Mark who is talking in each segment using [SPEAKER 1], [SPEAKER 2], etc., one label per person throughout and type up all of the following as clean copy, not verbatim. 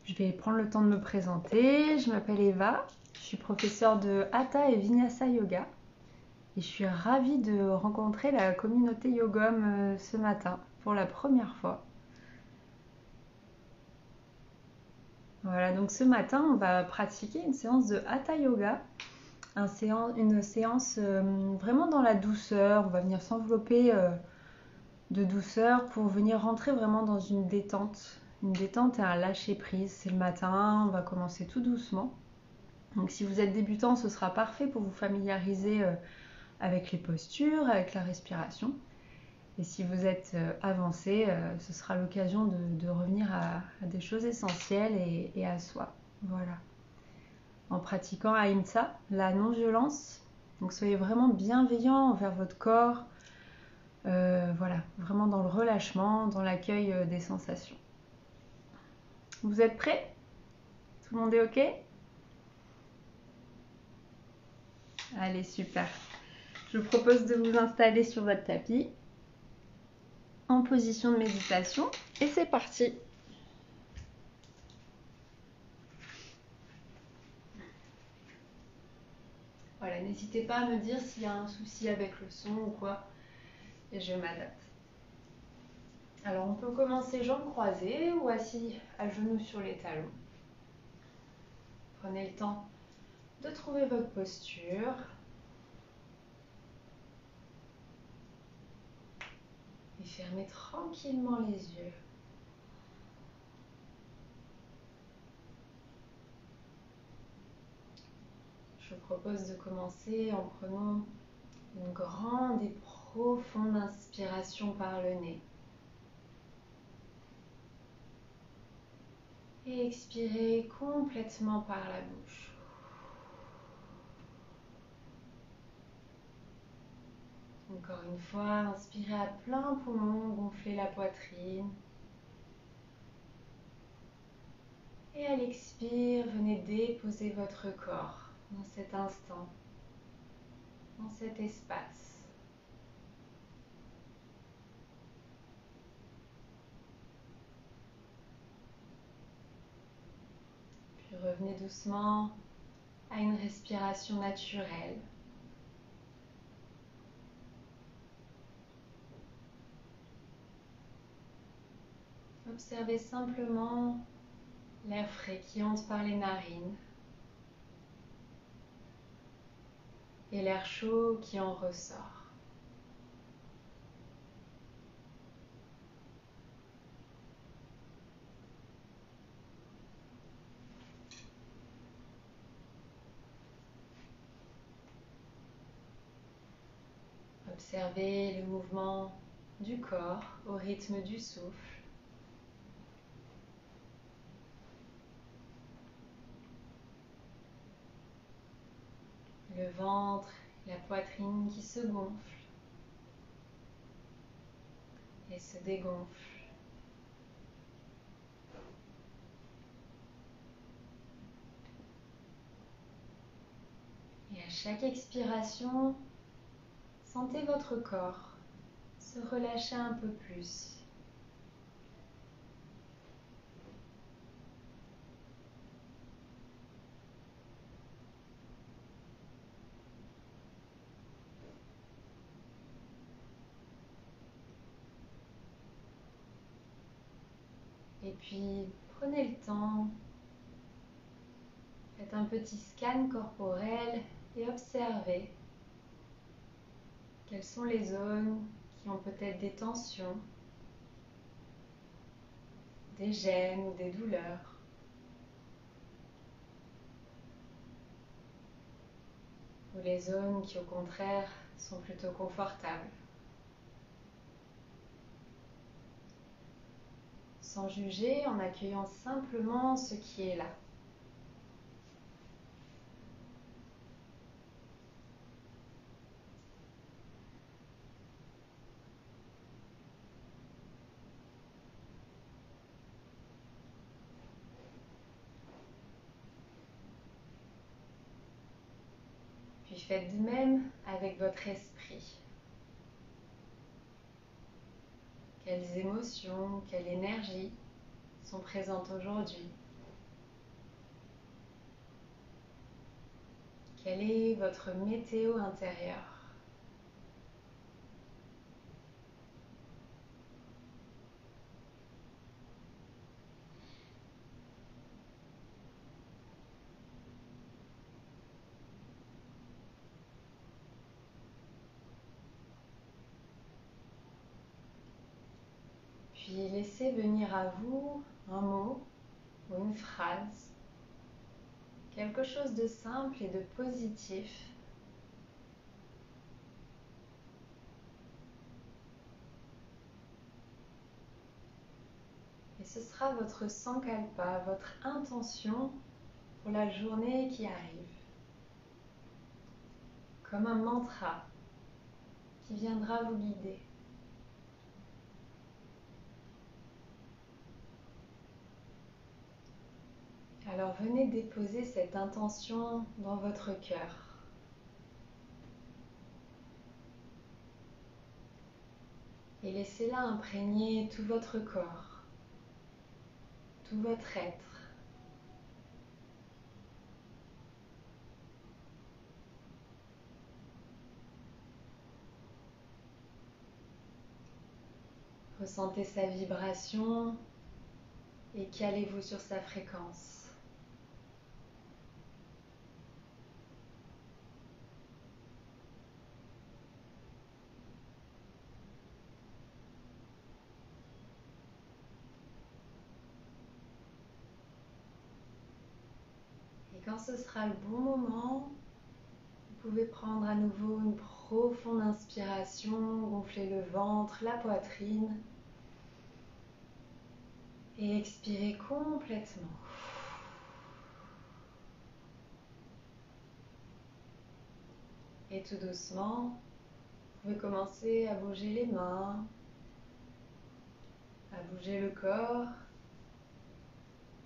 [SPEAKER 1] Je vais prendre le temps de me présenter. Je m'appelle Eva, je suis professeure de Hatha et Vinyasa Yoga et je suis ravie de rencontrer la communauté Yogom ce matin pour la première fois. Voilà, donc ce matin, on va pratiquer une séance de Hatha Yoga, une séance vraiment dans la douceur. On va venir s'envelopper de douceur pour venir rentrer vraiment dans une détente et un lâcher prise. C'est le matin, on va commencer tout doucement. Donc si vous êtes débutant, ce sera parfait pour vous familiariser avec les postures, avec la respiration. Et si vous êtes avancé, ce sera l'occasion de revenir à des choses essentielles et à soi. Voilà. En pratiquant Ahimsa, la non-violence, donc soyez vraiment bienveillant envers votre corps. Voilà, vraiment dans le relâchement, dans l'accueil des sensations. Vous êtes prêts? Tout le monde est OK? Allez, super. Je vous propose de vous installer sur votre tapis en position de méditation et c'est parti. Voilà, n'hésitez pas à me dire s'il y a un souci avec le son ou quoi et je m'adapte. Alors on peut commencer jambes croisées ou assis à genoux sur les talons. Prenez le temps de trouver votre posture. Et fermez tranquillement les yeux. Je vous propose de commencer en prenant une grande et profonde inspiration par le nez. Et expirez complètement par la bouche. Encore une fois, inspirez à plein poumon, gonflez la poitrine. Et à l'expire, venez déposer votre corps dans cet instant, dans cet espace. Puis revenez doucement à une respiration naturelle. Observez simplement l'air frais qui entre par les narines et l'air chaud qui en ressort. Observez le mouvement du corps au rythme du souffle. Le ventre, la poitrine qui se gonfle et se dégonfle. Et à chaque expiration, sentez votre corps se relâcher un peu plus. Et puis, prenez le temps, faites un petit scan corporel et observez quelles sont les zones qui ont peut-être des tensions, des gênes ou des douleurs. Ou les zones qui au contraire sont plutôt confortables. Sans juger, en accueillant simplement ce qui est là. Puis faites de même avec votre esprit. Quelles émotions, quelle énergie sont présentes aujourd'hui? Quelle est votre météo intérieure? Puis laissez venir à vous un mot ou une phrase, quelque chose de simple et de positif. Et ce sera votre sankalpa, votre intention pour la journée qui arrive. Comme un mantra qui viendra vous guider. Alors venez déposer cette intention dans votre cœur. Et laissez-la imprégner tout votre corps, tout votre être. Ressentez sa vibration et calez-vous sur sa fréquence. Et quand ce sera le bon moment, vous pouvez prendre à nouveau une profonde inspiration, gonfler le ventre, la poitrine et expirer complètement. Et tout doucement, vous pouvez commencer à bouger les mains, à bouger le corps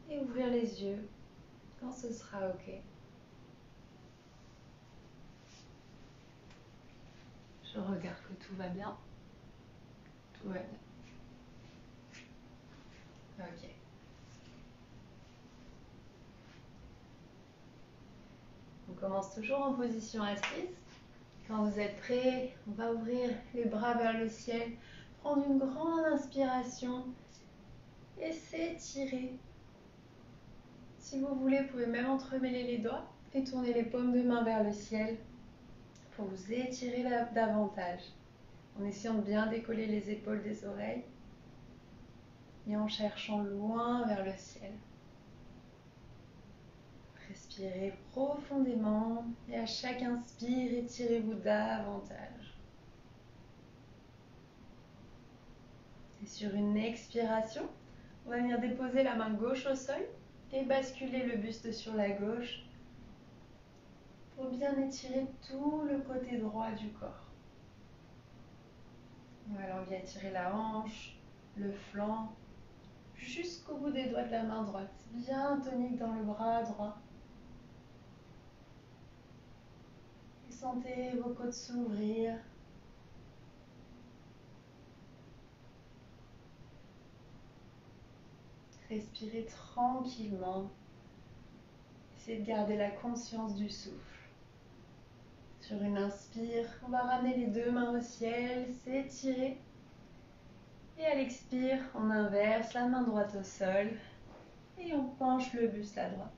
[SPEAKER 1] et ouvrir les yeux quand ce sera OK. Je regarde que tout va bien. Tout va bien. OK. On commence toujours en position assise. Quand vous êtes prêt, on va ouvrir les bras vers le ciel, prendre une grande inspiration et s'étirer. Si vous voulez, vous pouvez même entremêler les doigts et tourner les paumes de main vers le ciel pour vous étirer davantage, en essayant de bien décoller les épaules des oreilles et en cherchant loin vers le ciel. Respirez profondément et à chaque inspire, étirez-vous davantage. Et sur une expiration, on va venir déposer la main gauche au sol et basculer le buste sur la gauche pour bien étirer tout le côté droit du corps. Voilà, on vient étirer la hanche, le flanc, jusqu'au bout des doigts de la main droite, bien tonique dans le bras droit. Et sentez vos côtes s'ouvrir. Respirez tranquillement. Essayez de garder la conscience du souffle. Sur une inspire, on va ramener les deux mains au ciel, s'étirer. Et à l'expire, on inverse la main droite au sol et on penche le buste à droite.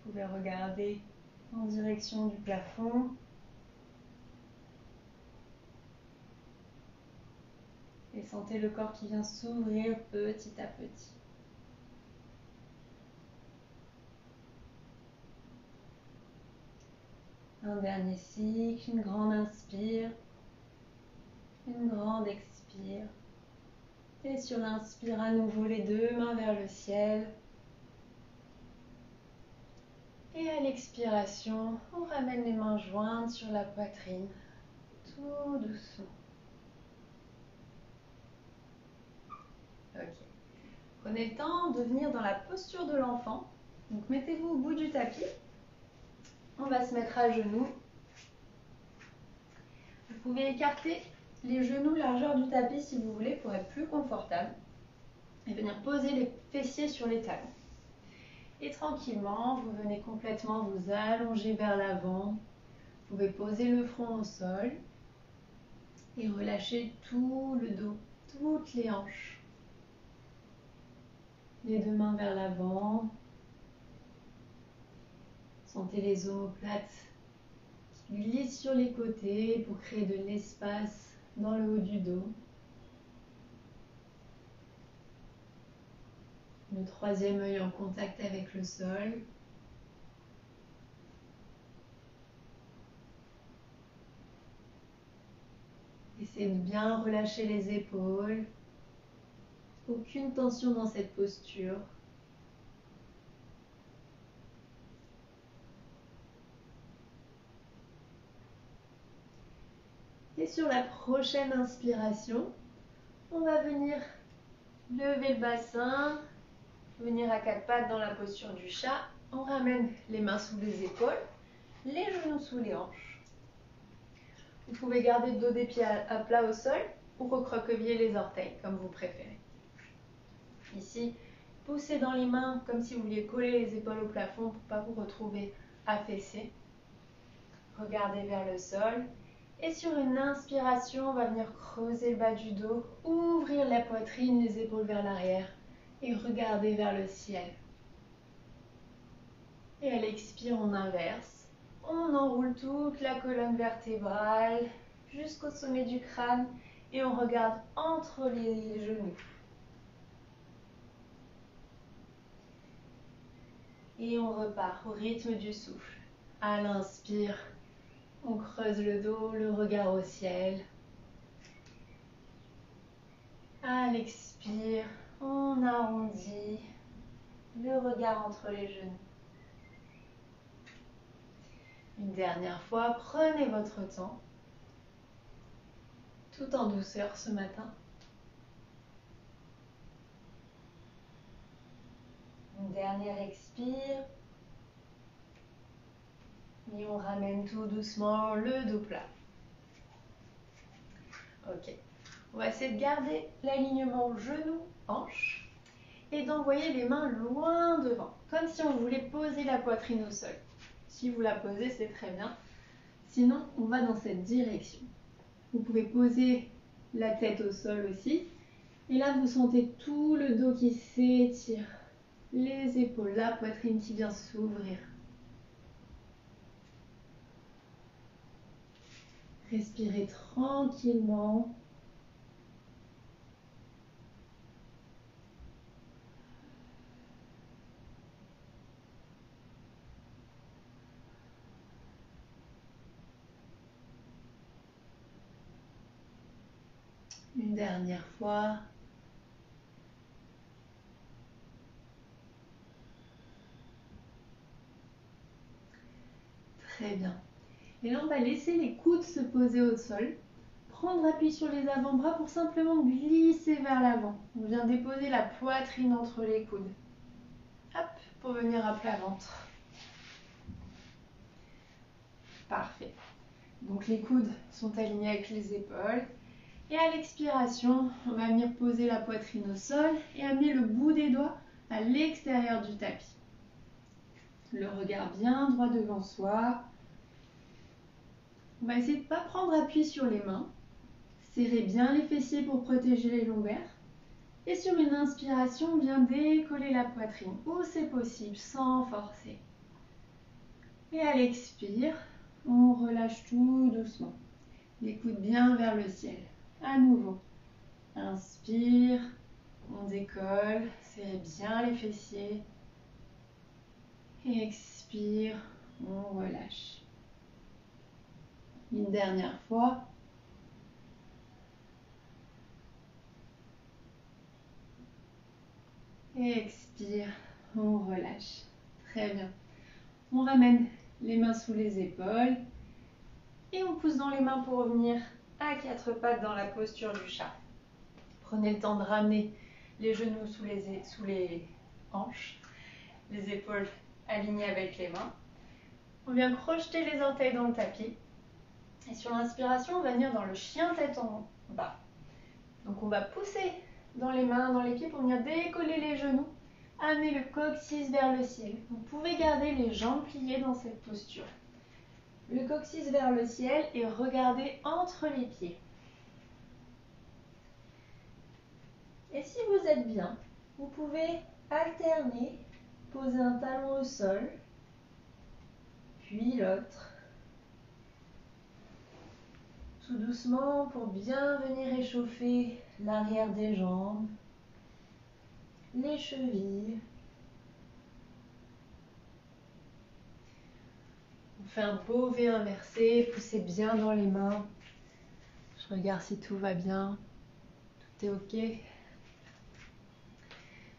[SPEAKER 1] Vous pouvez regarder en direction du plafond. Et sentez le corps qui vient s'ouvrir petit à petit. Un dernier cycle, une grande inspire, une grande expire. Et sur l'inspire, à nouveau les deux mains vers le ciel. Et à l'expiration, on ramène les mains jointes sur la poitrine, tout doucement. Ok. Prenez le temps de venir dans la posture de l'enfant. Donc mettez-vous au bout du tapis. On va se mettre à genoux. Vous pouvez écarter les genoux largeur du tapis si vous voulez pour être plus confortable. Et venir poser les fessiers sur les talons. Et tranquillement, vous venez complètement vous allonger vers l'avant. Vous pouvez poser le front au sol et relâcher tout le dos, toutes les hanches. Les deux mains vers l'avant. Sentez les omoplates qui glissent sur les côtés pour créer de l'espace dans le haut du dos. Le troisième œil en contact avec le sol. Essayez de bien relâcher les épaules. Aucune tension dans cette posture. Et sur la prochaine inspiration, on va venir lever le bassin, venir à quatre pattes dans la posture du chat. On ramène les mains sous les épaules, les genoux sous les hanches. Vous pouvez garder le dos des pieds à plat au sol ou recroqueviller les orteils, comme vous préférez. Ici, poussez dans les mains comme si vous vouliez coller les épaules au plafond pour ne pas vous retrouver affaissé. Regardez vers le sol. Et sur une inspiration, on va venir creuser le bas du dos, ouvrir la poitrine, les épaules vers l'arrière et regarder vers le ciel. Et à l'expire, on inverse. On enroule toute la colonne vertébrale jusqu'au sommet du crâne et on regarde entre les genoux. Et on repart au rythme du souffle. À l'inspire, on creuse le dos, le regard au ciel. À l'expire, on arrondit le regard entre les genoux. Une dernière fois, prenez votre temps, tout en douceur ce matin. Une dernière expire. Et on ramène tout doucement le dos plat. Ok. On va essayer de garder l'alignement genou-hanche et d'envoyer les mains loin devant, comme si on voulait poser la poitrine au sol. Si vous la posez, c'est très bien. Sinon, on va dans cette direction. Vous pouvez poser la tête au sol aussi. Et là, vous sentez tout le dos qui s'étire. Les épaules, la poitrine qui vient s'ouvrir. Respirez tranquillement. Une dernière fois. Très bien. Et là, on va laisser les coudes se poser au sol. Prendre appui sur les avant-bras pour simplement glisser vers l'avant. On vient déposer la poitrine entre les coudes. Hop, pour venir à plat ventre. Parfait. Donc les coudes sont alignés avec les épaules. Et à l'expiration, on va venir poser la poitrine au sol et amener le bout des doigts à l'extérieur du tapis. Le regard bien droit devant soi. On va essayer de ne pas prendre appui sur les mains. Serrez bien les fessiers pour protéger les lombaires. Et sur une inspiration, on vient décoller la poitrine où c'est possible, sans forcer. Et à l'expire, on relâche tout doucement. Les coudes bien vers le ciel. À nouveau. Inspire, on décolle, serrez bien les fessiers. Et expire, on relâche. Une dernière fois. Et expire, on relâche. Très bien. On ramène les mains sous les épaules. Et on pousse dans les mains pour revenir à quatre pattes dans la posture du chat. Prenez le temps de ramener les genoux sous les hanches, les épaules alignées avec les mains. On vient crocheter les orteils dans le tapis. Et sur l'inspiration, on va venir dans le chien tête en bas. Donc on va pousser dans les mains, dans les pieds pour venir décoller les genoux amenez le coccyx vers le ciel. Vous pouvez garder les jambes pliées dans cette posture. Le coccyx vers le ciel et regardez entre les pieds. Et si vous êtes bien, vous pouvez alterner, poser un talon au sol, puis l'autre. Tout doucement pour bien venir échauffer l'arrière des jambes, les chevilles. On fait un beau V inversé, poussez bien dans les mains. Je regarde si tout va bien. Tout est OK.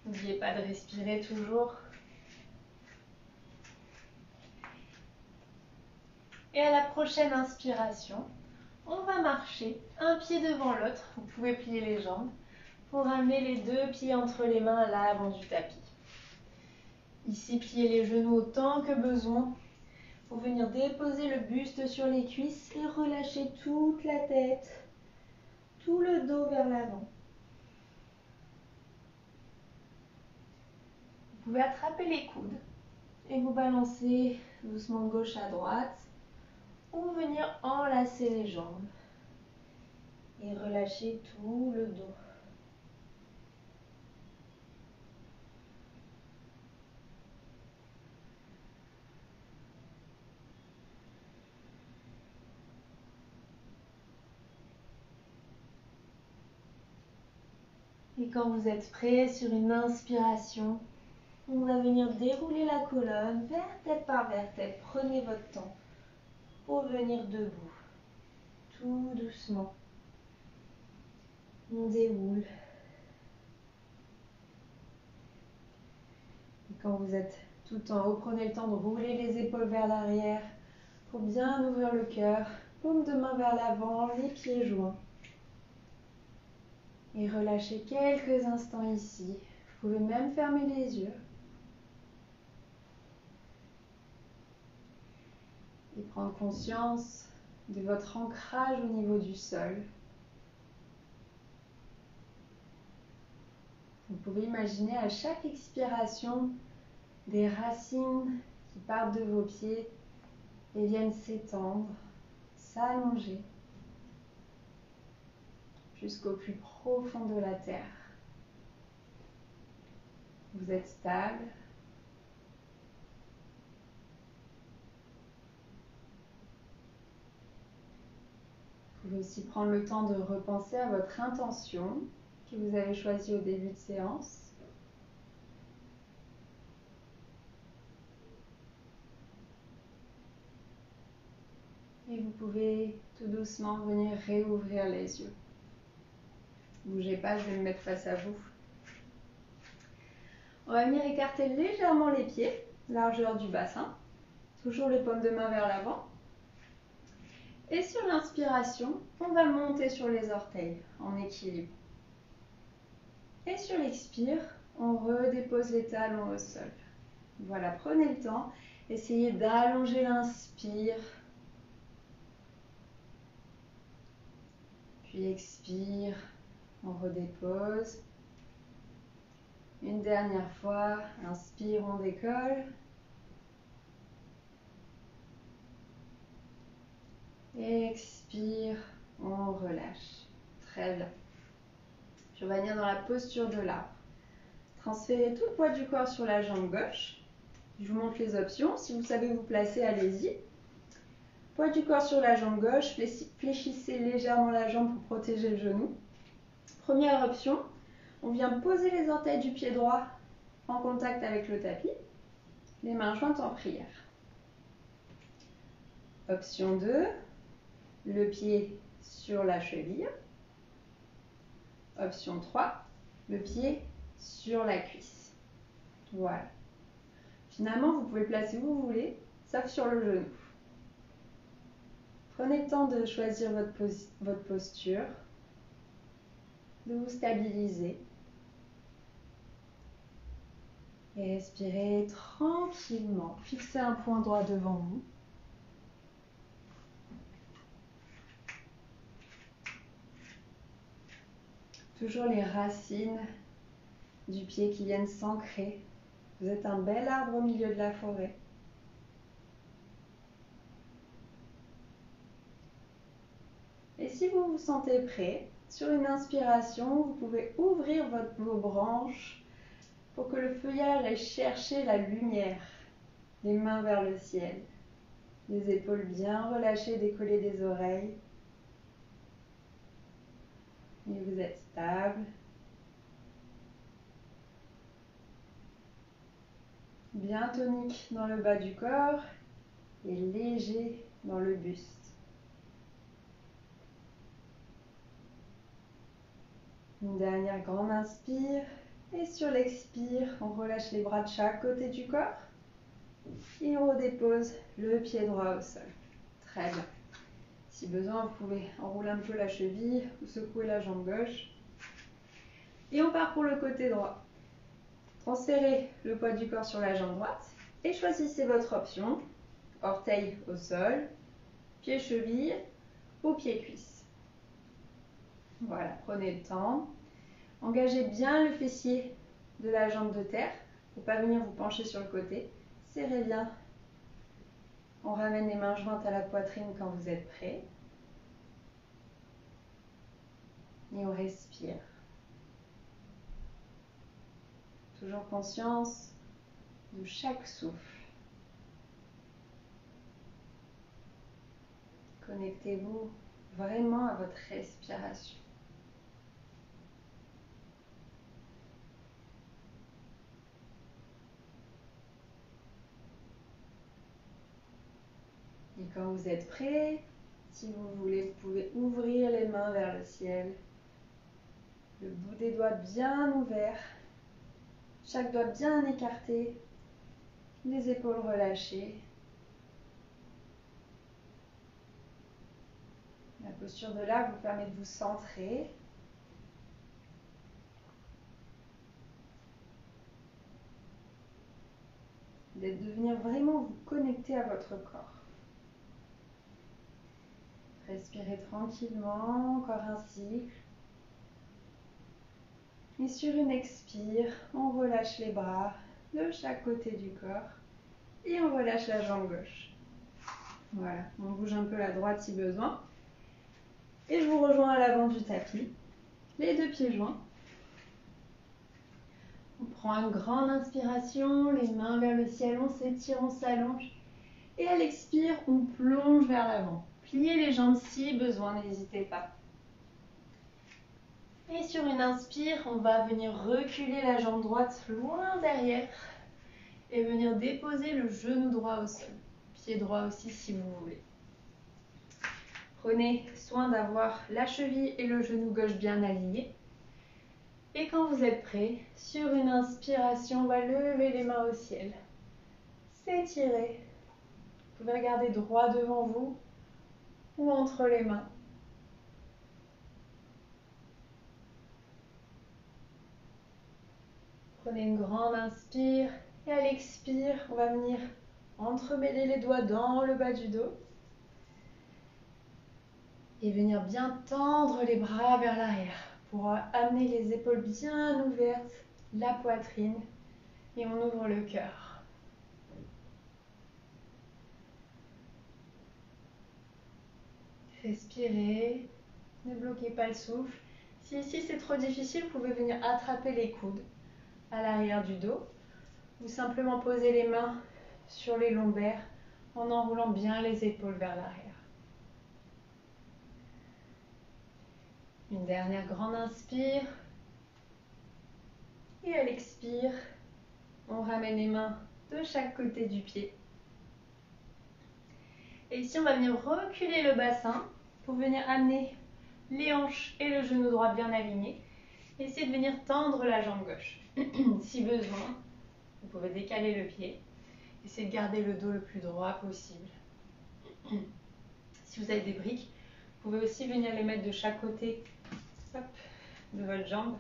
[SPEAKER 1] N'oubliez pas de respirer toujours. Et à la prochaine inspiration, on va marcher un pied devant l'autre. Vous pouvez plier les jambes pour amener les deux pieds entre les mains à l'avant du tapis. Ici, pliez les genoux autant que besoin pour venir déposer le buste sur les cuisses et relâcher toute la tête, tout le dos vers l'avant. Vous pouvez attraper les coudes et vous balancer doucement de gauche à droite ou venir enlacer les jambes et relâcher tout le dos. Et quand vous êtes prêt, sur une inspiration, on va venir dérouler la colonne, vertèbre par vertèbre. Prenez votre temps pour venir debout, tout doucement. On déroule. Et quand vous êtes tout en haut, prenez le temps de rouler les épaules vers l'arrière pour bien ouvrir le cœur. Paume de main vers l'avant, les pieds joints. Et relâchez quelques instants ici. Vous pouvez même fermer les yeux. Et prendre conscience de votre ancrage au niveau du sol. Vous pouvez imaginer à chaque expiration des racines qui partent de vos pieds et viennent s'étendre, s'allonger jusqu'au plus profond de la terre. Vous êtes stable. Vous pouvez aussi prendre le temps de repenser à votre intention que vous avez choisie au début de séance. Et vous pouvez tout doucement venir réouvrir les yeux. Bougez pas, je vais me mettre face à vous. On va venir écarter légèrement les pieds, largeur du bassin. Toujours les paumes de main vers l'avant. Et sur l'inspiration, on va monter sur les orteils en équilibre. Et sur l'expire, on redépose les talons au sol. Voilà, prenez le temps. Essayez d'allonger l'inspire. Puis expire, on redépose. Une dernière fois, inspire, on décolle. Expire, on relâche. Très bien. Je vais venir dans la posture de l'arbre. Transférez tout le poids du corps sur la jambe gauche. Je vous montre les options. Si vous savez vous placer, allez-y. Poids du corps sur la jambe gauche. Fléchissez légèrement la jambe pour protéger le genou. Première option, on vient poser les orteils du pied droit en contact avec le tapis. Les mains jointes en prière. Option 2, le pied sur la cheville. Option 3, le pied sur la cuisse. Voilà. Finalement, vous pouvez le placer où vous voulez, sauf sur le genou. Prenez le temps de choisir votre posture, de vous stabiliser. Et respirez tranquillement. Fixez un point droit devant vous. Toujours les racines du pied qui viennent s'ancrer Vous êtes un bel arbre au milieu de la forêt. Et si vous vous sentez prêt, sur une inspiration, vous pouvez ouvrir vos branches pour que le feuillage aille chercher la lumière. Les mains vers le ciel. Les épaules bien relâchées, décollées des oreilles. Et vous êtes stable. Bien tonique dans le bas du corps et léger dans le buste. Une dernière grande inspire. Et sur l'expire, on relâche les bras de chaque côté du corps. Et on redépose le pied droit au sol. Très bien. Si besoin, vous pouvez enrouler un peu la cheville ou secouer la jambe gauche. Et on part pour le côté droit. Transférez le poids du corps sur la jambe droite et choisissez votre option. Orteil au sol, pied-cheville ou pied-cuisse. Voilà, prenez le temps. Engagez bien le fessier de la jambe de terre pour ne pas venir vous pencher sur le côté. Serrez bien. On ramène les mains jointes à la poitrine quand vous êtes prêt. Et on respire. Toujours conscience de chaque souffle. Connectez-vous vraiment à votre respiration. Et quand vous êtes prêt, si vous voulez, vous pouvez ouvrir les mains vers le ciel. Le bout des doigts bien ouvert, chaque doigt bien écarté, les épaules relâchées. La posture de là vous permet de vous centrer. De venir vraiment vous connecter à votre corps. Respirez tranquillement, encore un cycle. Et sur une expire, on relâche les bras de chaque côté du corps et on relâche la jambe gauche. Voilà, on bouge un peu la droite si besoin. Et je vous rejoins à l'avant du tapis, les deux pieds joints. On prend une grande inspiration, les mains vers le ciel, on s'étire, on s'allonge. Et à l'expire, on plonge vers l'avant. Pliez les jambes si besoin, n'hésitez pas. Et sur une inspire, on va venir reculer la jambe droite loin derrière et venir déposer le genou droit au sol. Pied droit aussi si vous voulez. Prenez soin d'avoir la cheville et le genou gauche bien alignés. Et quand vous êtes prêt, sur une inspiration, on va lever les mains au ciel. S'étirer. Vous pouvez regarder droit devant vous ou entre les mains. Prenez une grande inspire et à l'expire, on va venir entremêler les doigts dans le bas du dos et venir bien tendre les bras vers l'arrière pour amener les épaules bien ouvertes, la poitrine et on ouvre le cœur. Respirez, ne bloquez pas le souffle. Si ici c'est trop difficile, vous pouvez venir attraper les coudes à l'arrière du dos ou simplement poser les mains sur les lombaires en enroulant bien les épaules vers l'arrière. Une dernière grande inspire. Et à l'expire, on ramène les mains de chaque côté du pied. Et ici, on va venir reculer le bassin pour venir amener les hanches et le genou droit bien alignés. Essayez de venir tendre la jambe gauche. Si besoin, vous pouvez décaler le pied. Essayez de garder le dos le plus droit possible. Si vous avez des briques, vous pouvez aussi venir les mettre de chaque côté de votre jambe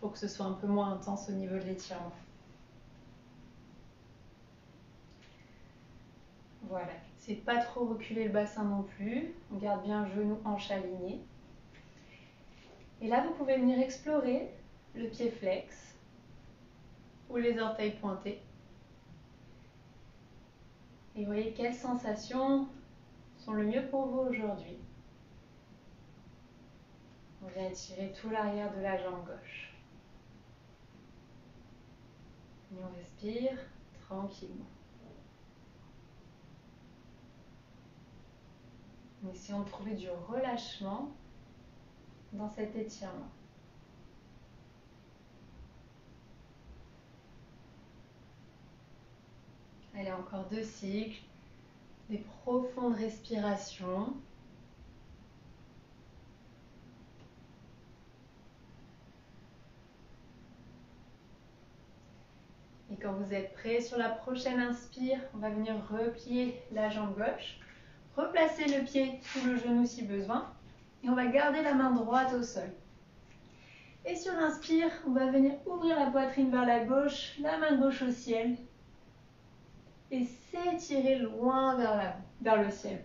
[SPEAKER 1] pour que ce soit un peu moins intense au niveau de l'étirement. Voilà, c'est pas trop reculer le bassin non plus. On garde bien genou, hanche alignée. Et là, vous pouvez venir explorer le pied flex ou les orteils pointés. Et voyez quelles sensations sont le mieux pour vous aujourd'hui. On vient étirer tout l'arrière de la jambe gauche. Et on respire tranquillement. En essayant de trouver du relâchement dans cet étirement. Allez, encore 2 cycles, des profondes respirations. Et quand vous êtes prêt, sur la prochaine inspire, on va venir replier la jambe gauche, replacer le pied sous le genou si besoin, et on va garder la main droite au sol. Et sur l'inspire, on va venir ouvrir la poitrine vers la gauche, la main gauche au ciel, et s'étirer loin vers le ciel.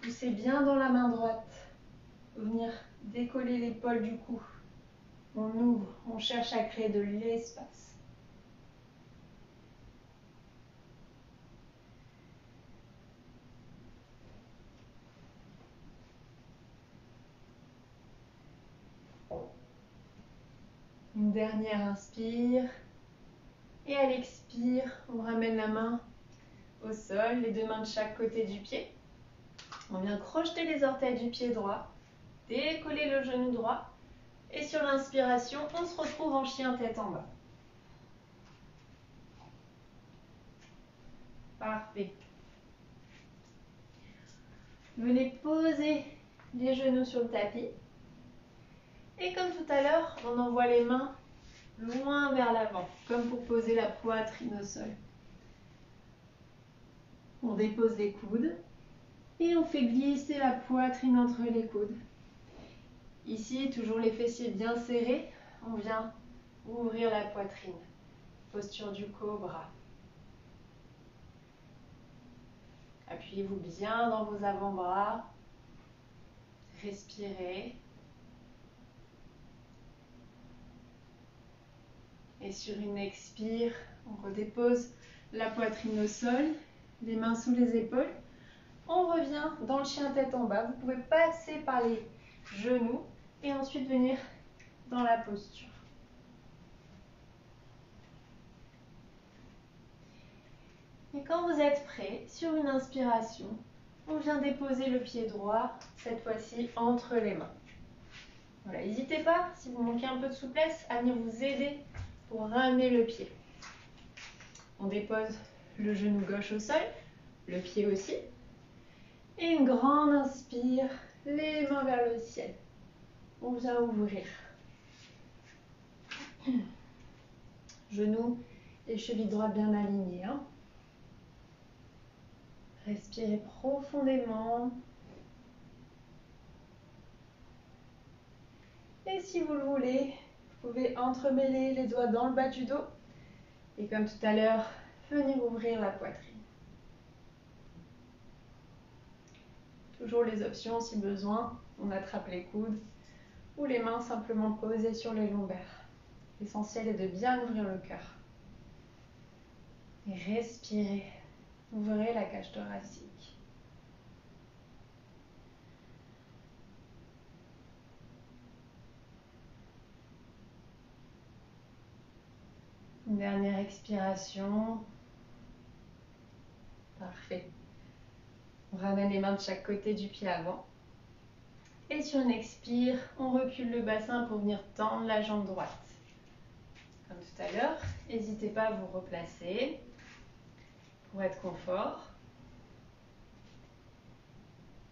[SPEAKER 1] Poussez bien dans la main droite, venir décoller l'épaule du cou. On ouvre, on cherche à créer de l'espace. Une dernière inspire. Et à l'expire, on ramène la main au sol, les 2 mains de chaque côté du pied. On vient crocheter les orteils du pied droit, décoller le genou droit. Et sur l'inspiration, on se retrouve en chien tête en bas. Parfait. Venez poser les genoux sur le tapis. Et comme tout à l'heure, on envoie les mains loin vers l'avant, comme pour poser la poitrine au sol. On dépose les coudes et on fait glisser la poitrine entre les coudes. Ici, toujours les fessiers bien serrés, on vient ouvrir la poitrine. Posture du cobra. Appuyez-vous bien dans vos avant-bras. Respirez. Et sur une expire, on redépose la poitrine au sol, les mains sous les épaules. On revient dans le chien tête en bas. Vous pouvez passer par les genoux et ensuite venir dans la posture. Et quand vous êtes prêt, sur une inspiration, on vient déposer le pied droit, cette fois-ci entre les mains. Voilà, n'hésitez pas, si vous manquez un peu de souplesse, à venir vous aider pour ramener le pied. On dépose le genou gauche au sol, le pied aussi. Et une grande inspire, les mains vers le ciel. On vient ouvrir. Genoux et chevilles droites bien alignés. Respirez profondément. Et si vous le voulez, vous pouvez entremêler les doigts dans le bas du dos. Et comme tout à l'heure, venez ouvrir la poitrine. Toujours les options, si besoin, on attrape les coudes ou les mains simplement posées sur les lombaires. L'essentiel est de bien ouvrir le cœur. Et respirez. Ouvrez la cage thoracique. Une dernière expiration. Parfait. On ramène les mains de chaque côté du pied avant. Et sur une expire, on recule le bassin pour venir tendre la jambe droite. Comme tout à l'heure, n'hésitez pas à vous replacer pour être confort.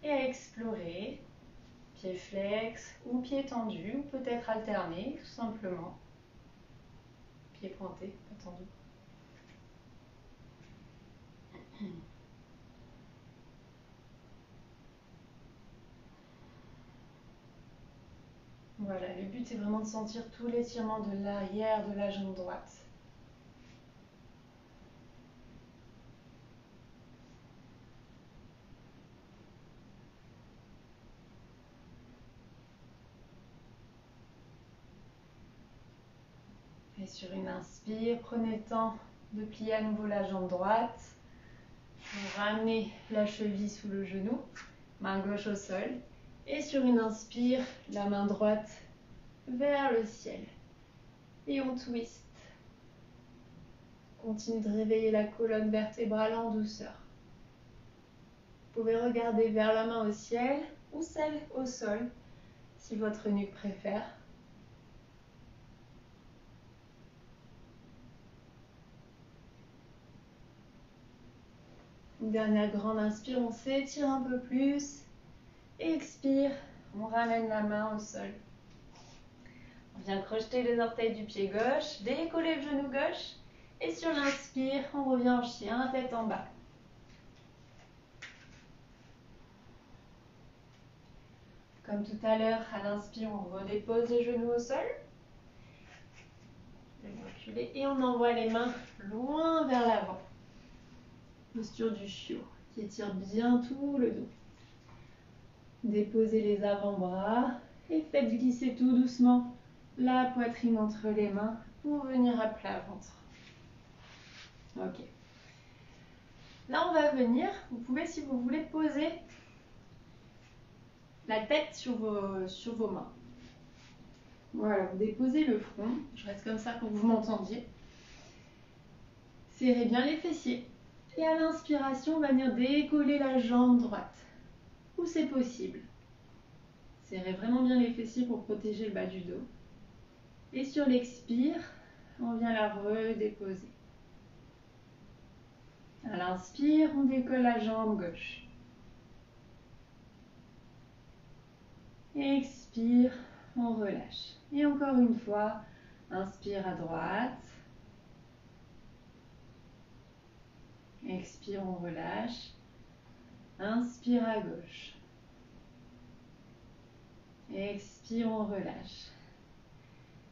[SPEAKER 1] Et à explorer, pied flex ou pied tendu, ou peut-être alterné, tout simplement. Pied pointé, pas tendu. Voilà, le but est vraiment de sentir tout l'étirement de l'arrière de la jambe droite. Et Et sur une inspire, prenez le temps de plier à nouveau la jambe droite. Vous ramenez la cheville sous le genou, main gauche au sol. Et sur une inspire, la main droite vers le ciel. Et on twist. Continue de réveiller la colonne vertébrale en douceur. Vous pouvez regarder vers la main au ciel ou celle au sol, si votre nuque préfère. Une dernière grande inspire, on s'étire un peu plus. Expire, on ramène la main au sol. On vient crocheter les orteils du pied gauche, décoller le genou gauche. Et sur l'inspire, on revient en chien, tête en bas. Comme tout à l'heure, à l'inspire, on redépose les genoux au sol. Reculer et on envoie les mains loin vers l'avant. Posture du chiot qui étire bien tout le dos. Déposez les avant-bras et faites glisser tout doucement la poitrine entre les mains pour venir à plat ventre. Ok. Là, on va venir, vous pouvez, si vous voulez, poser la tête sur vos mains. Voilà, vous déposez le front. Je reste comme ça pour que vous m'entendiez. Serrez bien les fessiers. Et à l'inspiration, on va venir décoller la jambe droite, où c'est possible. Serrez vraiment bien les fessiers pour protéger le bas du dos. Et sur l'expire, on vient la redéposer. À l'inspire, on décolle la jambe gauche. Expire, on relâche. Et encore une fois, inspire à droite. Expire, on relâche. Inspire à gauche. Expire, on relâche.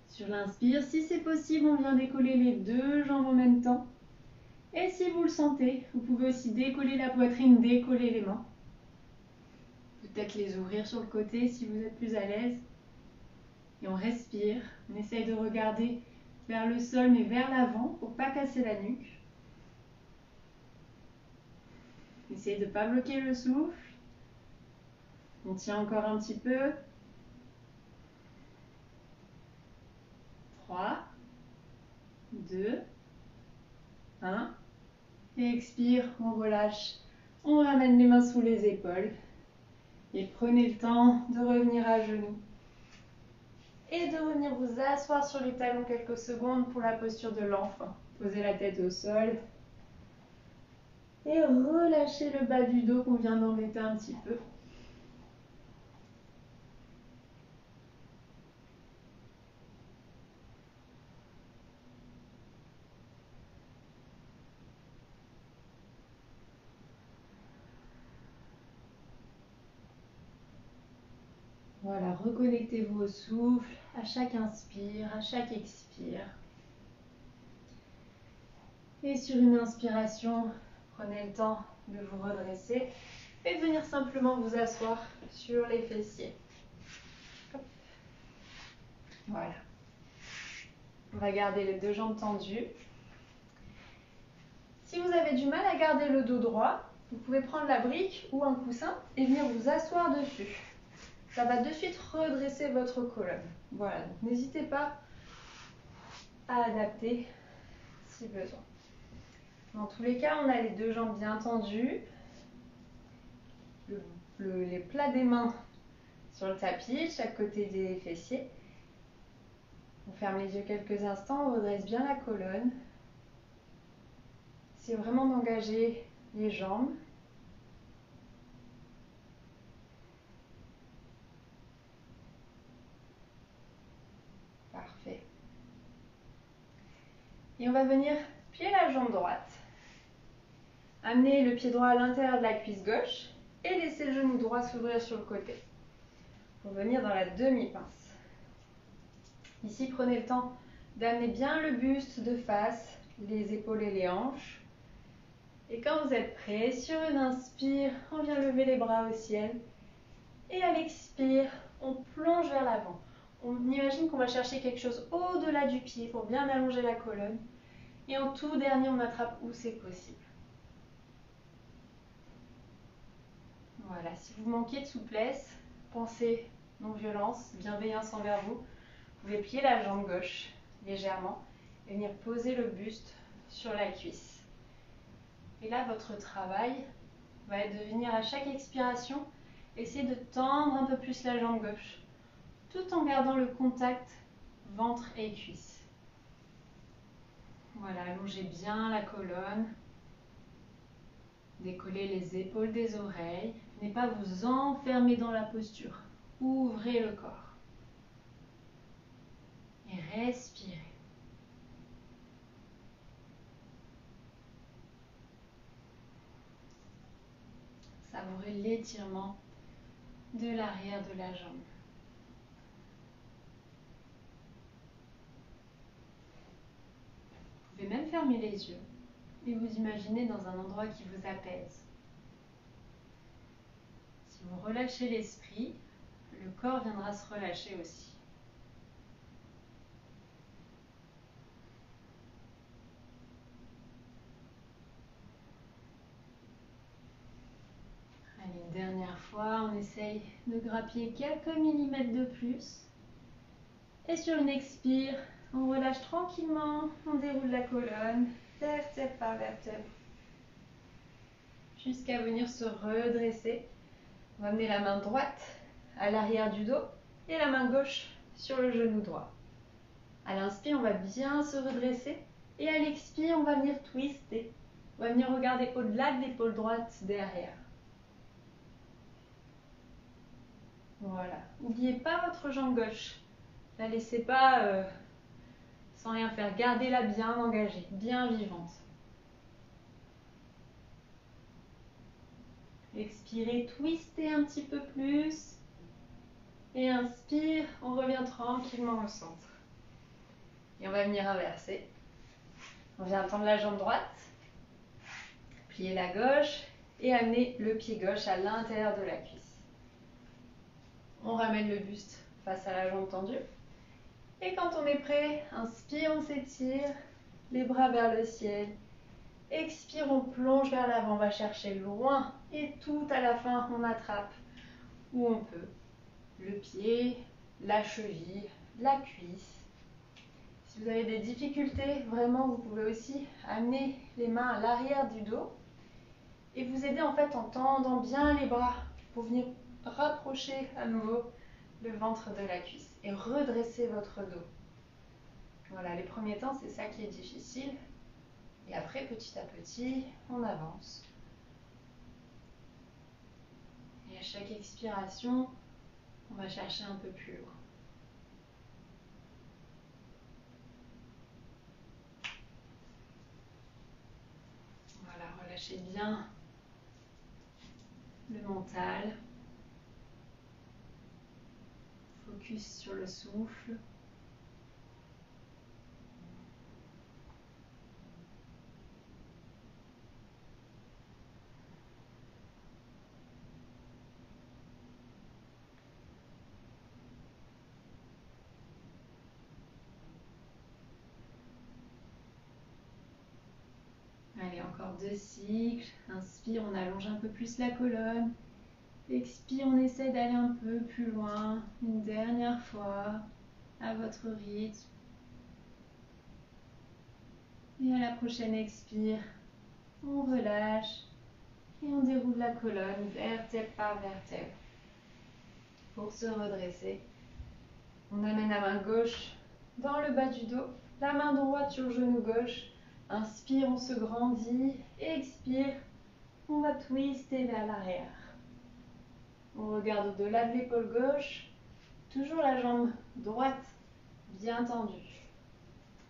[SPEAKER 1] Sur l'inspire, si c'est possible, on vient décoller les deux jambes en même temps. Et si vous le sentez, vous pouvez aussi décoller la poitrine, décoller les mains. Peut-être les ouvrir sur le côté si vous êtes plus à l'aise. Et on respire. On essaye de regarder vers le sol, mais vers l'avant pour ne pas casser la nuque. Essayez de ne pas bloquer le souffle. On tient encore un petit peu. 3, 2, 1. Et expire, on relâche. On ramène les mains sous les épaules. Et prenez le temps de revenir à genoux. Et de revenir vous asseoir sur les talons quelques secondes pour la posture de l'enfant. Posez la tête au sol. Et relâchez le bas du dos qu'on vient d'embêter un petit peu. Voilà, reconnectez-vous au souffle, à chaque inspire, à chaque expire. Et sur une inspiration, prenez le temps de vous redresser et de venir simplement vous asseoir sur les fessiers. Hop. Voilà. On va garder les deux jambes tendues. Si vous avez du mal à garder le dos droit, vous pouvez prendre la brique ou un coussin et venir vous asseoir dessus. Ça va de suite redresser votre colonne. Voilà, donc n'hésitez pas à adapter si besoin. Dans tous les cas, on a les deux jambes bien tendues, les plats des mains sur le tapis, chaque côté des fessiers. On ferme les yeux quelques instants, on redresse bien la colonne. Essayez vraiment d'engager les jambes. Parfait. Et on va venir plier la jambe droite. Amenez le pied droit à l'intérieur de la cuisse gauche et laissez le genou droit s'ouvrir sur le côté. Pour venir dans la demi-pince. Ici, prenez le temps d'amener bien le buste de face, les épaules et les hanches. Et quand vous êtes prêt, sur une inspire, on vient lever les bras au ciel. Et à l'expire, on plonge vers l'avant. On imagine qu'on va chercher quelque chose au-delà du pied pour bien allonger la colonne. Et en tout dernier, on attrape où c'est possible. Voilà, si vous manquez de souplesse, pensez non-violence, bienveillance envers vous. Vous pouvez plier la jambe gauche légèrement et venir poser le buste sur la cuisse. Et là, votre travail va être de venir à chaque expiration, essayer de tendre un peu plus la jambe gauche, tout en gardant le contact ventre et cuisse. Voilà, allongez bien la colonne. Décollez les épaules des oreilles. Ne pas vous enfermer dans la posture. Ouvrez le corps. Et respirez. Savourez l'étirement de l'arrière de la jambe. Vous pouvez même fermer les yeux et vous imaginez dans un endroit qui vous apaise. Si vous relâchez l'esprit, le corps viendra se relâcher aussi. Allez, une dernière fois, on essaye de grappiller quelques millimètres de plus. Et sur une expire, on relâche tranquillement, on déroule la colonne, vertèbre par vertèbre, jusqu'à venir se redresser. On va amener la main droite à l'arrière du dos et la main gauche sur le genou droit. À l'inspire, on va bien se redresser et à l'expire, on va venir twister. On va venir regarder au-delà de l'épaule droite derrière. Voilà. N'oubliez pas votre jambe gauche. Ne la laissez pas sans rien faire. Gardez-la bien engagée, bien vivante. Expirez, twistez un petit peu plus. Et inspire, on revient tranquillement au centre. Et on va venir inverser. On vient tendre la jambe droite, plier la gauche et amener le pied gauche à l'intérieur de la cuisse. On ramène le buste face à la jambe tendue. Et quand on est prêt, inspire, on s'étire, les bras vers le ciel. Expire, on plonge vers l'avant, on va chercher loin. Et tout à la fin, on attrape où on peut. Le pied, la cheville, la cuisse. Si vous avez des difficultés, vraiment, vous pouvez aussi amener les mains à l'arrière du dos et vous aider en fait en tendant bien les bras pour venir rapprocher à nouveau le ventre de la cuisse et redresser votre dos. Voilà, les premiers temps, c'est ça qui est difficile. Et après, petit à petit, on avance. Et à chaque expiration, on va chercher un peu plus loin. Voilà, relâchez bien le mental. Focus sur le souffle. Allez, encore 2 cycles. Inspire, on allonge un peu plus la colonne. Expire, on essaie d'aller un peu plus loin. Une dernière fois, à votre rythme. Et à la prochaine expire, on relâche et on déroule la colonne vertèbre par vertèbre. Pour se redresser, on amène la main gauche dans le bas du dos, la main droite sur le genou gauche. Inspire, on se grandit. Expire, on va twister vers l'arrière. On regarde au-delà de l'épaule gauche. Toujours la jambe droite bien tendue.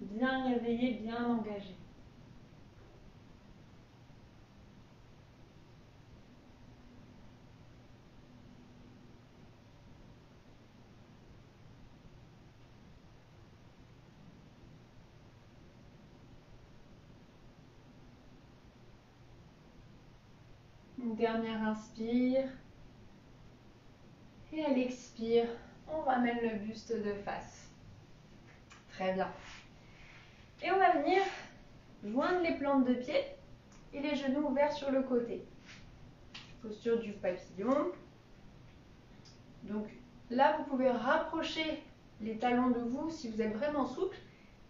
[SPEAKER 1] Bien réveillée, bien engagée. Une dernière inspire. Et à l'expire, On ramène le buste de face. Très bien. Et on va venir joindre les plantes de pied et les genoux ouverts sur le côté. Posture du papillon. Donc là, vous pouvez rapprocher les talons de vous si vous êtes vraiment souple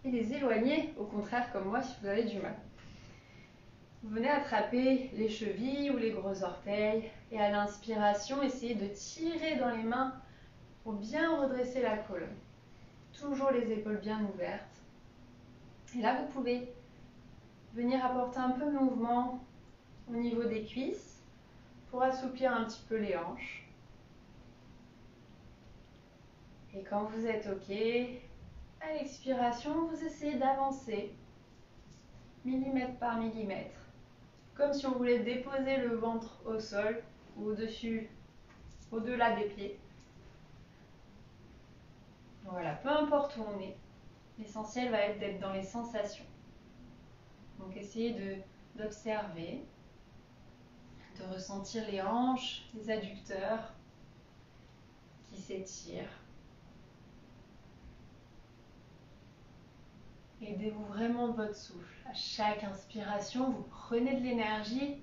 [SPEAKER 1] et les éloigner, au contraire, comme moi, si vous avez du mal. Vous venez attraper les chevilles ou les gros orteils et à l'inspiration, essayez de tirer dans les mains pour bien redresser la colonne. Toujours les épaules bien ouvertes. Et là, vous pouvez venir apporter un peu de mouvement au niveau des cuisses pour assouplir un petit peu les hanches. Et quand vous êtes OK, à l'expiration, vous essayez d'avancer millimètre par millimètre, comme si on voulait déposer le ventre au sol ou au-dessus, au-delà des pieds. Voilà, peu importe où on est, l'essentiel va être d'être dans les sensations. Donc essayez d'observer, de ressentir les hanches, les adducteurs qui s'étirent. Aidez-vous vraiment de votre souffle. À chaque inspiration, vous prenez de l'énergie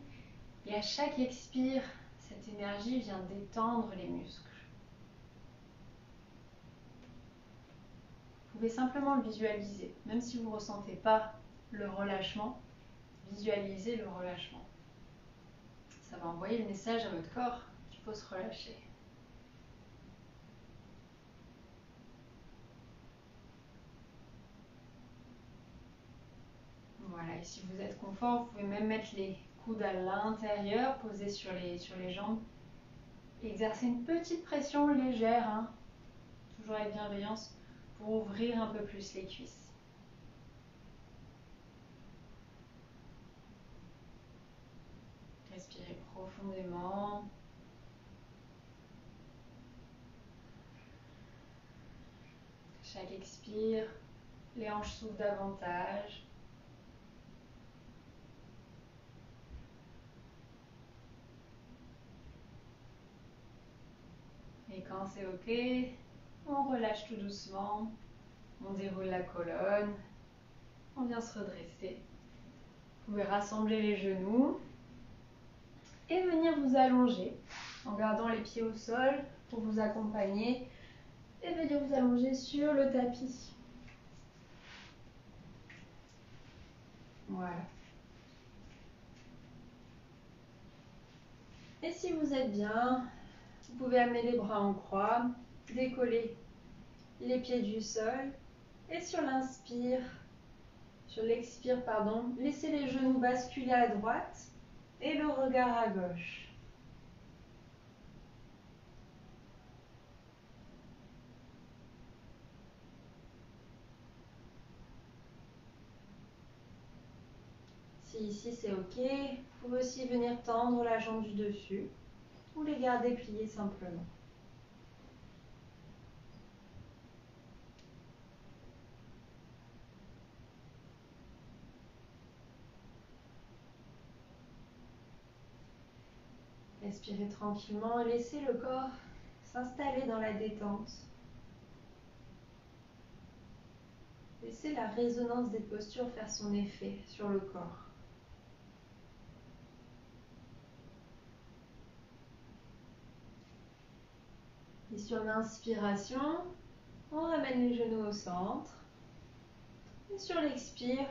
[SPEAKER 1] et à chaque expire, cette énergie vient détendre les muscles. Vous pouvez simplement le visualiser, même si vous ne ressentez pas le relâchement, visualisez le relâchement. Ça va envoyer le message à votre corps qu'il faut se relâcher. Voilà, et si vous êtes confort, vous pouvez même mettre les coudes à l'intérieur, posés sur les jambes. Exercer une petite pression légère, hein, toujours avec bienveillance, pour ouvrir un peu plus les cuisses. Respirez profondément. Chaque expire, les hanches s'ouvrent davantage. Et quand c'est OK, on relâche tout doucement. On déroule la colonne. On vient se redresser. Vous pouvez rassembler les genoux et venir vous allonger en gardant les pieds au sol pour vous accompagner et venir vous allonger sur le tapis. Voilà. Et si vous êtes bien, vous pouvez amener les bras en croix, décoller les pieds du sol et sur l'expire, laissez les genoux basculer à droite et le regard à gauche. Si ici c'est OK, vous pouvez aussi venir tendre la jambe du dessus ou les garder pliés simplement. Respirez tranquillement et laissez le corps s'installer dans la détente. Laissez la résonance des postures faire son effet sur le corps. Et sur l'inspiration, on ramène les genoux au centre. Et sur l'expire,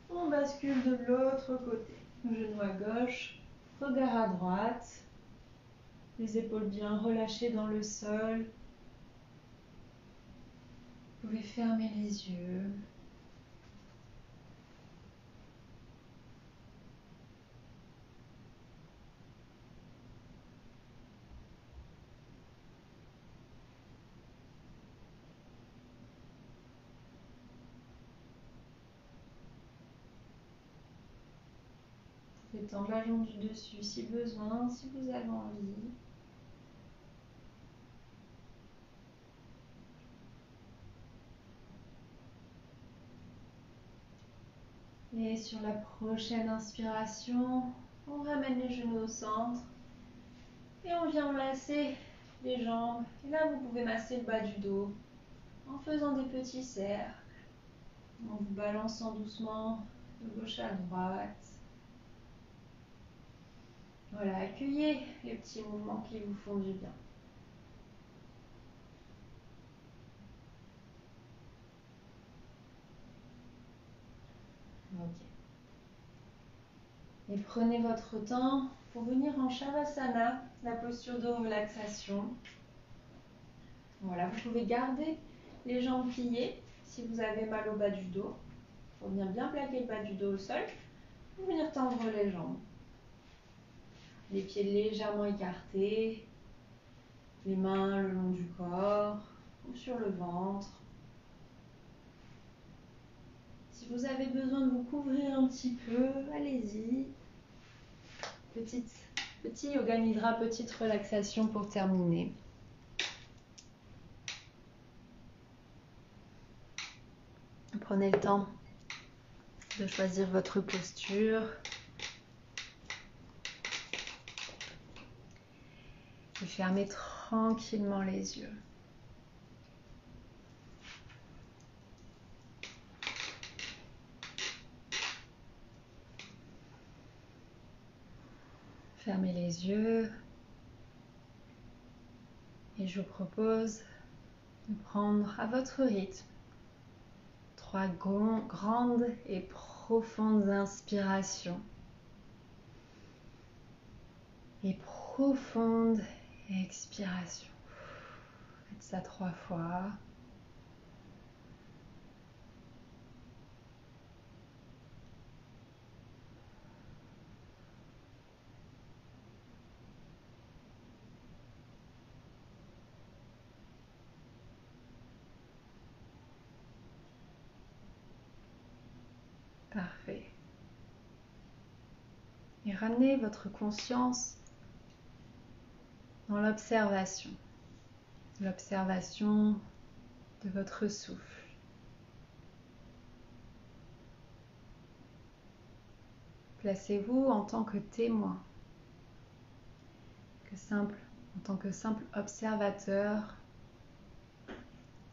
[SPEAKER 1] on bascule de l'autre côté. Genou à gauche, regard à droite. Les épaules bien relâchées dans le sol. Vous pouvez fermer les yeux. Vous pouvez tendre la jambe du dessus si besoin, si vous avez envie. Et sur la prochaine inspiration, on ramène les genoux au centre et on vient enlacer les jambes. Et là, vous pouvez masser le bas du dos en faisant des petits cercles, en vous balançant doucement de gauche à droite. Voilà, accueillez les petits mouvements qui vous font du bien. Ok. Et prenez votre temps pour venir en Shavasana, la posture de relaxation. Voilà, vous pouvez garder les jambes pliées si vous avez mal au bas du dos. Pour venir bien plaquer le bas du dos au sol, vous venir tendre les jambes. Les pieds légèrement écartés, les mains le long du corps ou sur le ventre. Si vous avez besoin de vous couvrir un petit peu, allez-y. Petit yoga nidra, petite relaxation pour terminer. Prenez le temps de choisir votre posture. Et fermez tranquillement les yeux. Fermez les yeux. Et je vous propose de prendre à votre rythme 3 grandes et profondes inspirations. Et profonde expiration. Faites ça 3 fois. Parfait. Et ramenez votre conscience dans l'observation. L'observation de votre souffle. Placez-vous en tant que témoin, en tant que simple observateur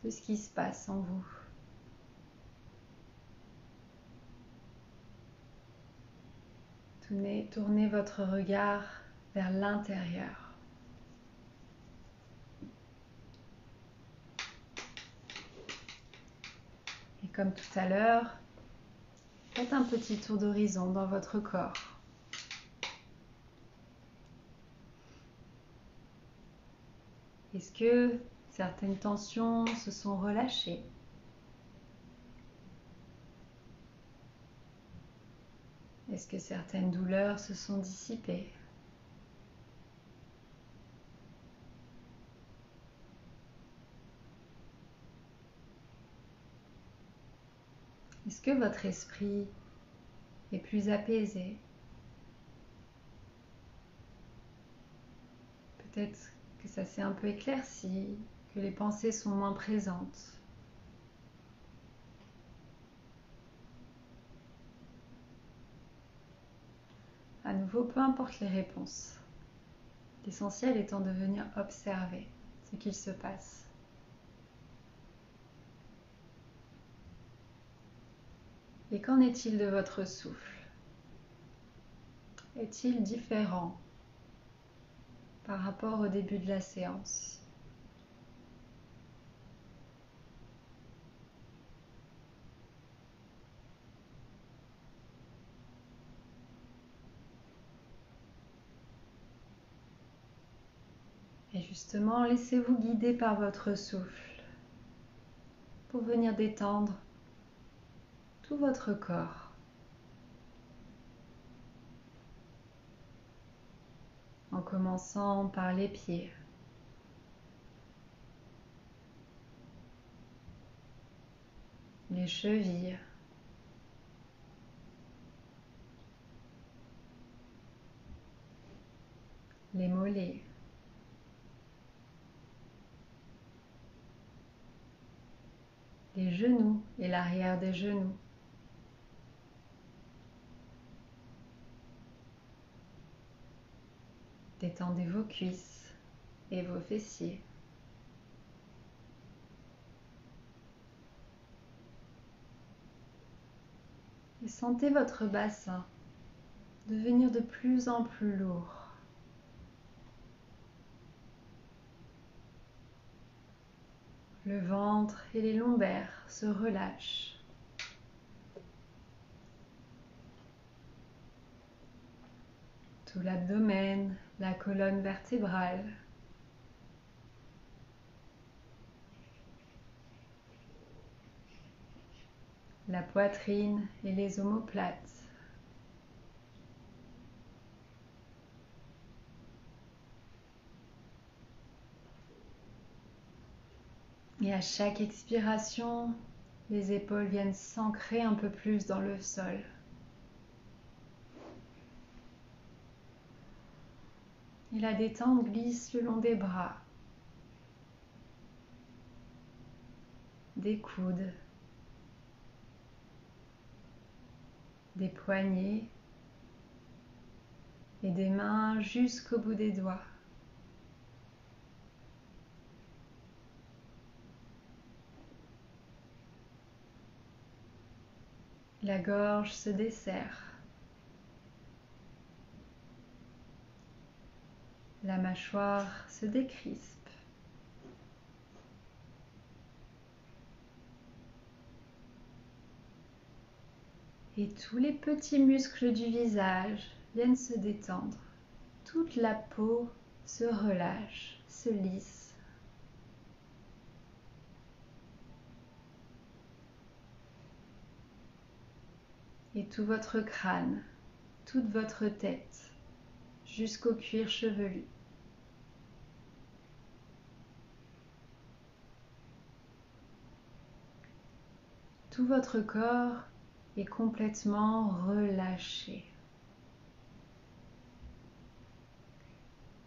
[SPEAKER 1] de ce qui se passe en vous. Tournez votre regard vers l'intérieur. Et comme tout à l'heure, faites un petit tour d'horizon dans votre corps. Est-ce que certaines tensions se sont relâchées? Est-ce que certaines douleurs se sont dissipées? Est-ce que votre esprit est plus apaisé? Peut-être que ça s'est un peu éclairci, que les pensées sont moins présentes. À nouveau, peu importe les réponses. L'essentiel étant de venir observer ce qu'il se passe. Et qu'en est-il de votre souffle? Est-il différent par rapport au début de la séance? Et justement, laissez-vous guider par votre souffle pour venir détendre tout votre corps. En commençant par les pieds. Les chevilles. Les mollets. Les genoux et l'arrière des genoux. Détendez vos cuisses, et vos fessiers. Et sentez votre bassin devenir de plus en plus lourd. Le ventre et les lombaires se relâchent. Tout l'abdomen, la colonne vertébrale. La poitrine et les omoplates. Et à chaque expiration, les épaules viennent s'ancrer un peu plus dans le sol. Et la détente glisse le long des bras, des coudes, des poignets et des mains jusqu'au bout des doigts. La gorge se desserre. La mâchoire se décrispe. Et tous les petits muscles du visage viennent se détendre. Toute la peau se relâche, se lisse. Et tout votre crâne, toute votre tête, jusqu'au cuir chevelu. Tout votre corps est complètement relâché.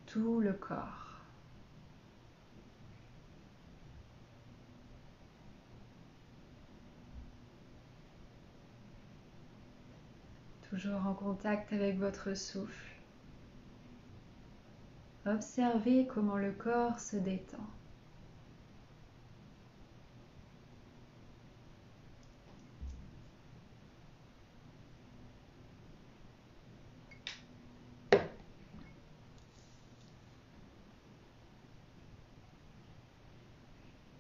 [SPEAKER 1] Tout le corps. Toujours en contact avec votre souffle. Observez comment le corps se détend.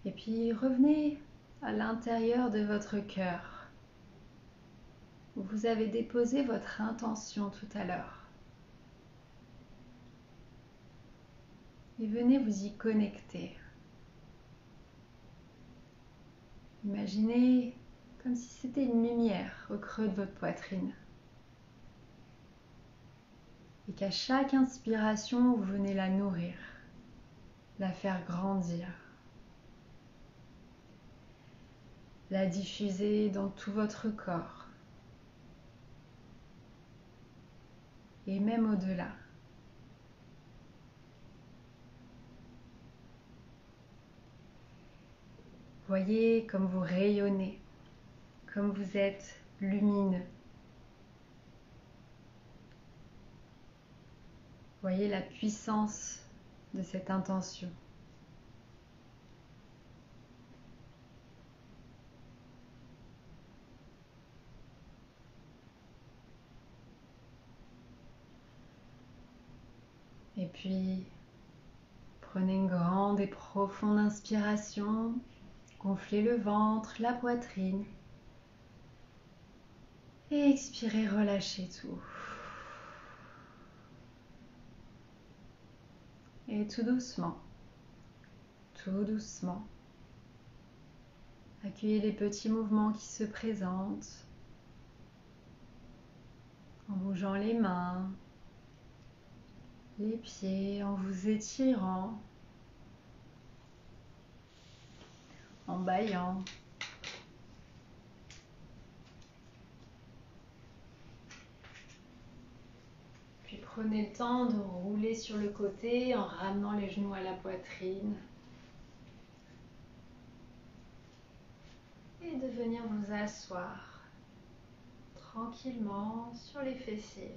[SPEAKER 1] Et puis revenez à l'intérieur de votre cœur, où vous avez déposé votre intention tout à l'heure. Et venez vous y connecter. Imaginez comme si c'était une lumière au creux de votre poitrine. Et qu'à chaque inspiration, vous venez la nourrir, la faire grandir, la diffuser dans tout votre corps et même au-delà. Voyez comme vous rayonnez, comme vous êtes lumineux. Voyez la puissance de cette intention. Et puis, prenez une grande et profonde inspiration, gonflez le ventre, la poitrine. Et expirez, relâchez tout. Et tout doucement, accueillez les petits mouvements qui se présentent en bougeant les mains, les pieds, en vous étirant, en bâillant. Puis prenez le temps de rouler sur le côté en ramenant les genoux à la poitrine. Et de venir vous asseoir tranquillement sur les fessiers.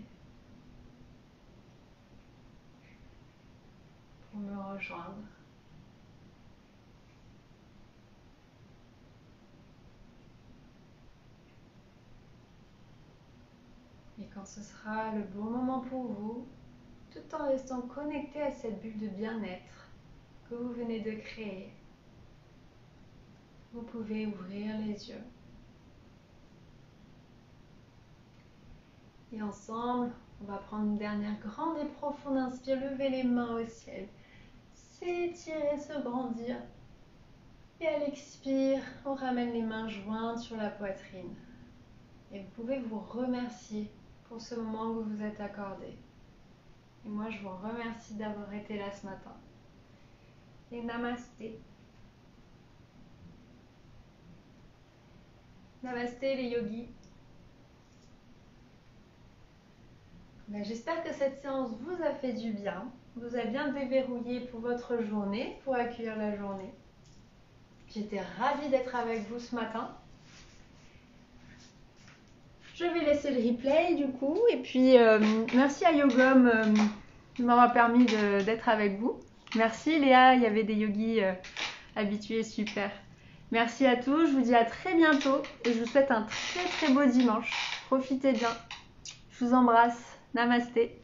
[SPEAKER 1] Pour me rejoindre. Et quand ce sera le bon moment pour vous, tout en restant connecté à cette bulle de bien-être que vous venez de créer, vous pouvez ouvrir les yeux. Et ensemble, on va prendre une dernière grande et profonde inspire, lever les mains au ciel, s'étirer, se grandir. Et à l'expire, on ramène les mains jointes sur la poitrine. Et vous pouvez vous remercier pour ce moment que vous vous êtes accordé. Et moi, je vous remercie d'avoir été là ce matin. Et namasté. Namasté les yogis. J'espère que cette séance vous a fait du bien, vous a bien déverrouillé pour votre journée, pour accueillir la journée. J'étais ravie d'être avec vous ce matin. Je vais laisser le replay du coup, et puis merci à Yogom de m'avoir permis d'être avec vous. Merci Léa, il y avait des yogis habitués, super. Merci à tous, je vous dis à très bientôt et je vous souhaite un très très beau dimanche. Profitez bien. Je vous embrasse. Namasté.